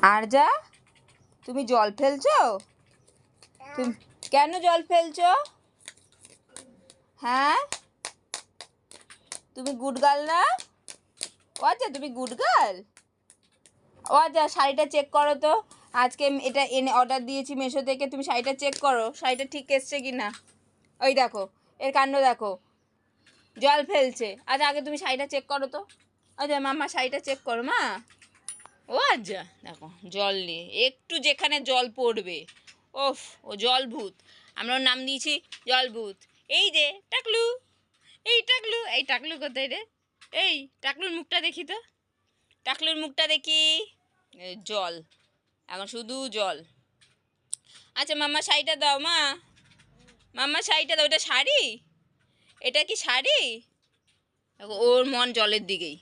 আর যা তুমি জল ফেলছো? তুমি কেন জল ফেলছো? হ্যাঁ, তুমি গুড গার্ল না? ও আচ্ছা, তুমি গুড গার্ল। ও আচ্ছা, শাড়িটা চেক করো তো। আজকে এটা এনে অর্ডার দিয়েছি মেশো থেকে, তুমি শাড়িটা চেক করো, শাড়িটা ঠিক এসছে কি না। ওই দেখো, এর কাণ্ড দেখো, জল ফেলছে। আচ্ছা, আগে তুমি শাড়িটা চেক করো তো। আচ্ছা মাম্মা, শাড়িটা চেক করো মা। ও আচ্ছা, দেখো জল নিয়ে একটু যেখানে জল পড়বে, ওফ, ও জল ভূত। আমরা ওর নাম দিয়েছি জল ভূত। এই যে টাকলু, এই টাকলু কোথায় রে? এই টাকলুর মুখটা দেখি তো, টাকলুর মুখটা দেখি। জল, এখন শুধু জল। আচ্ছা মাম্মা, শাড়িটা দাও মা, মাম্মা শাড়িটা দাও। ওটা শাড়ি? এটা কি শাড়ি? ওর মন জলের দিকেই।